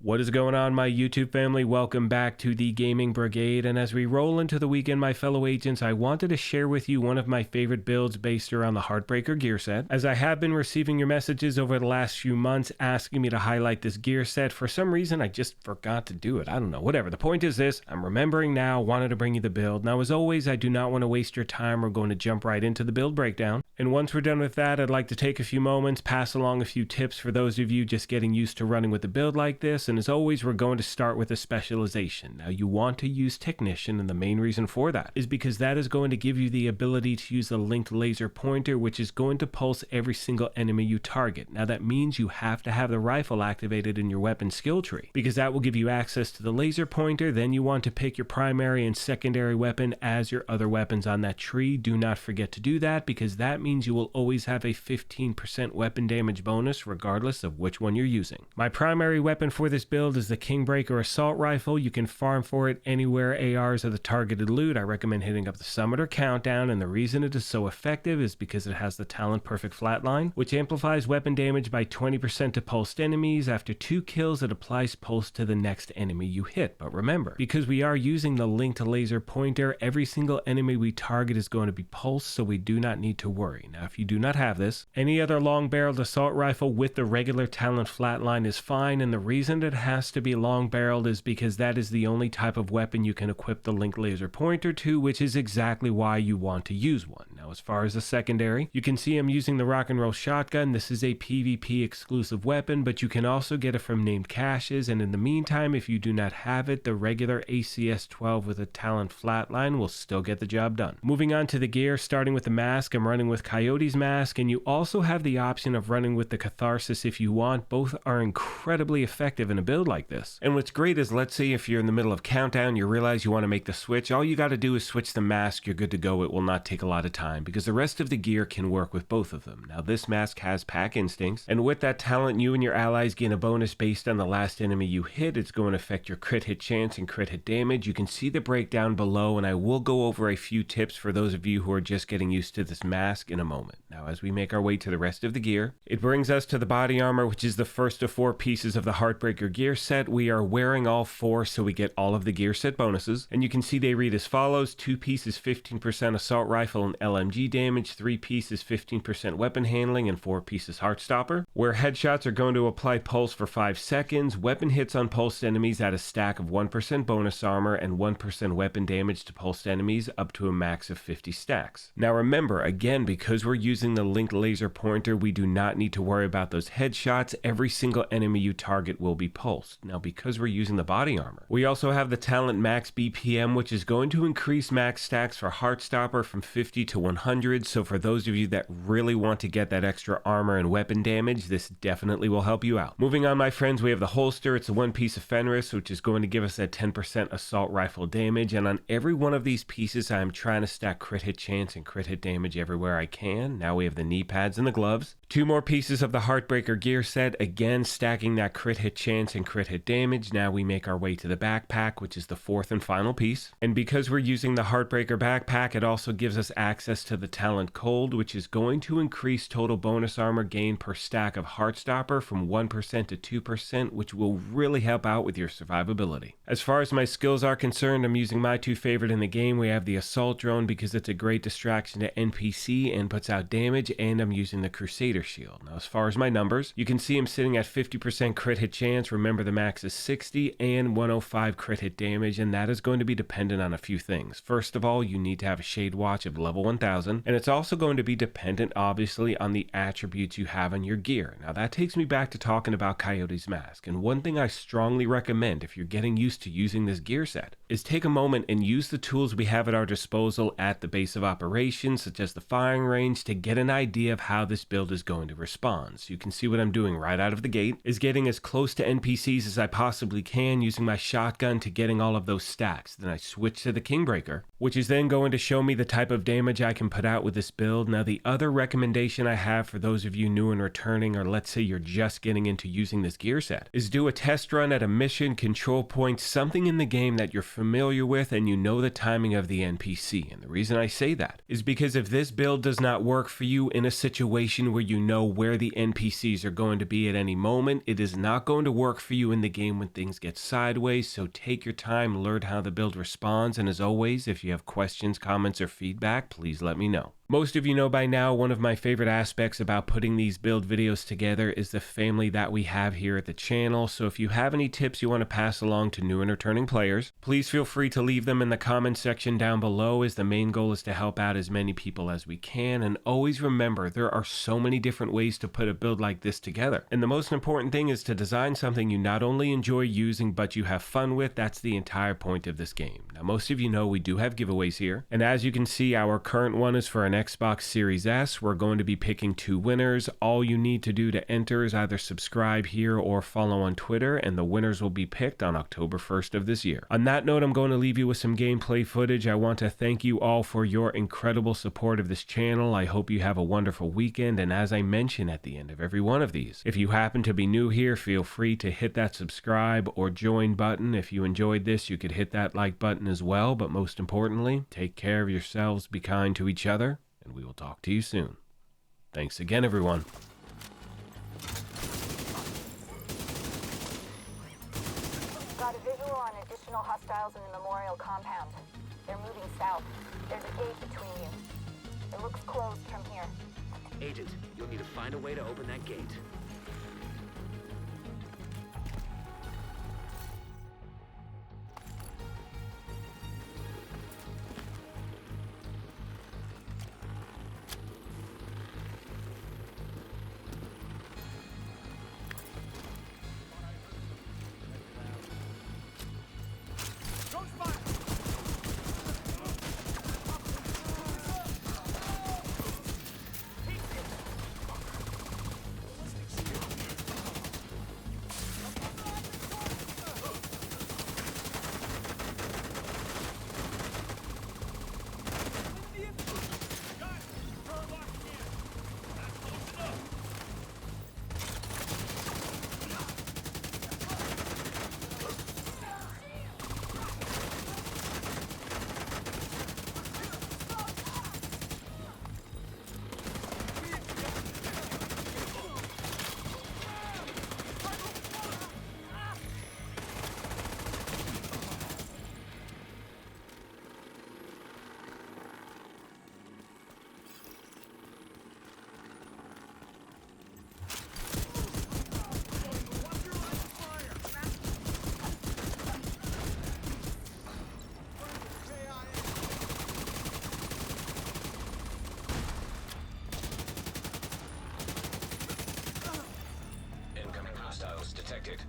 What is going on, my YouTube family? Welcome back to the Gaming Brigade, and as we roll into the weekend, my fellow agents, I wanted to share with you one of my favorite builds based around the HeartBreaker gear set. As I have been receiving your messages over the last few months asking me to highlight this gear set, for some reason I just forgot to do it. I don't know, whatever. The point is this, I'm remembering now, wanted to bring you the build. Now as always, I do not want to waste your time. We're going to jump right into the build breakdown. And once we're done with that, I'd like to take a few moments, pass along a few tips for those of you just getting used to running with a build like this. And as always, we're going to start with a specialization. Now you want to use Technician, and the main reason for that is because that is going to give you the ability to use the linked laser pointer, which is going to pulse every single enemy you target. Now that means you have to have the rifle activated in your weapon skill tree, because that will give you access to the laser pointer. Then you want to pick your primary and secondary weapon as your other weapons on that tree. Do not forget to do that, because that means you will always have a 15% weapon damage bonus regardless of which one you're using. My primary weapon for this build is the HeartBreaker assault rifle. You can farm for it anywhere ARs are the targeted loot. I recommend hitting up the summit or countdown, and the reason it is so effective is because it has the talent perfect flatline, which amplifies weapon damage by 20% to pulsed enemies. After 2 kills, it applies pulse to the next enemy you hit. But remember, because we are using the linked laser pointer, every single enemy we target is going to be pulsed, so we do not need to worry. Now if you do not have this, any other long-barreled assault rifle with the regular talent flatline is fine, and the reason it has to be long-barreled is because that is the only type of weapon you can equip the linked laser pointer to, which is exactly why you want to use one. Now as far as the secondary, you can see I'm using the rock and roll shotgun. This is a PvP exclusive weapon, but you can also get it from named caches, and in the meantime, if you do not have it, the regular ACS-12 with a talent flatline will still get the job done. Moving on to the gear, starting with the mask, I'm running with Coyote's mask, and you also have the option of running with the Catharsis if you want. Both are incredibly effective in a build like this. And what's great is, let's say if you're in the middle of countdown, you realize you want to make the switch, all you got to do is switch the mask, you're good to go. It will not take a lot of time because the rest of the gear can work with both of them. Now this mask has pack instincts, and with that talent, you and your allies gain a bonus based on the last enemy you hit. It's going to affect your crit hit chance and crit hit damage. You can see the breakdown below, and I will go over a few tips for those of you who are just getting used to this mask in a moment. Now as we make our way to the rest of the gear, it brings us to the body armor, which is the first of 4 pieces of the HeartBreaker gear set. We are wearing all 4, so we get all of the gear set bonuses, and you can see they read as follows: 2 pieces 15% assault rifle and LMG damage, 3 pieces 15% weapon handling, and 4 pieces heartstopper, where headshots are going to apply pulse for 5 seconds. Weapon hits on pulsed enemies add a stack of 1% bonus armor and 1% weapon damage to pulsed enemies up to a max of 50 stacks. Now remember, again, because we're using the linked laser pointer, we do not need to worry about those headshots. Every single enemy you target will be pulsed. Now because we're using the body armor, we also have the talent max BPM, which is going to increase max stacks for heartstopper from 50 to 100. So for those of you that really want to get that extra armor and weapon damage, this definitely will help you out. Moving on, my friends, we have the holster. It's a 1 piece of Fenris, which is going to give us that 10% assault rifle damage, and on every one of these pieces I'm trying to stack crit hit chance and crit hit damage everywhere I can. Now we have the knee pads and the gloves. 2 more pieces of the HeartBreaker gear set, again stacking that crit hit chance and crit hit damage. Now we make our way to the backpack, which is the 4th and final piece, and because we're using the HeartBreaker backpack, it also gives us access to the talent cold, which is going to increase total bonus armor gain per stack of heartstopper from 1% to 2%, which will really help out with your survivability. As far as my skills are concerned, I'm using my 2 favorite in the game. We have the assault drone because it's a great distraction to NPC and puts out damage, and I'm using the Crusader shield. Now as far as my numbers, you can see I'm sitting at 50% crit hit chance. Remember the max is 60, and 105 crit hit damage, and that is going to be dependent on a few things. First of all, you need to have a shade watch of level 1000, and it's also going to be dependent obviously on the attributes you have on your gear. Now that takes me back to talking about Coyote's mask, and one thing I strongly recommend if you're getting used to using this gear set is take a moment and use the tools we have at our disposal at the base of operations, such as the firing range, to get an idea of how this build is going to respond. So you can see what I'm doing right out of the gate is getting as close to NPCs as I possibly can, using my shotgun to getting all of those stacks. Then I switch to the HeartBreaker, which is then going to show me the type of damage I I can put out with this build. Now, the other recommendation I have for those of you new and returning, or let's say you're just getting into using this gear set, is do a test run at a mission, control point, something in the game that you're familiar with and you know the timing of the NPC. And the reason I say that is because if this build does not work for you in a situation where you know where the NPCs are going to be at any moment, it is not going to work for you in the game when things get sideways. So take your time, learn how the build responds, and as always, if you have questions, comments, or feedback, please let me know. Most of you know by now, one of my favorite aspects about putting these build videos together is the family that we have here at the channel. So if you have any tips you want to pass along to new and returning players, please feel free to leave them in the comment section down below, as the main goal is to help out as many people as we can. And always remember, there are so many different ways to put a build like this together. And the most important thing is to design something you not only enjoy using, but you have fun with. That's the entire point of this game. Now, most of you know we do have giveaways here. And as you can see, our current one is for an Xbox Series S. We're going to be picking 2 winners. All you need to do to enter is either subscribe here or follow on Twitter, and the winners will be picked on October 1st of this year. On that note, I'm going to leave you with some gameplay footage. I want to thank you all for your incredible support of this channel. I hope you have a wonderful weekend, and as I mention at the end of every one of these, if you happen to be new here, feel free to hit that subscribe or join button. If you enjoyed this, you could hit that like button as well, but most importantly, take care of yourselves, be kind to each other, and we will talk to you soon. Thanks again, everyone. Got a visual on additional hostiles in the memorial compound. They're moving south. There's a gate between you. It looks closed from here. Agent, you'll need to find a way to open that gate. Detected.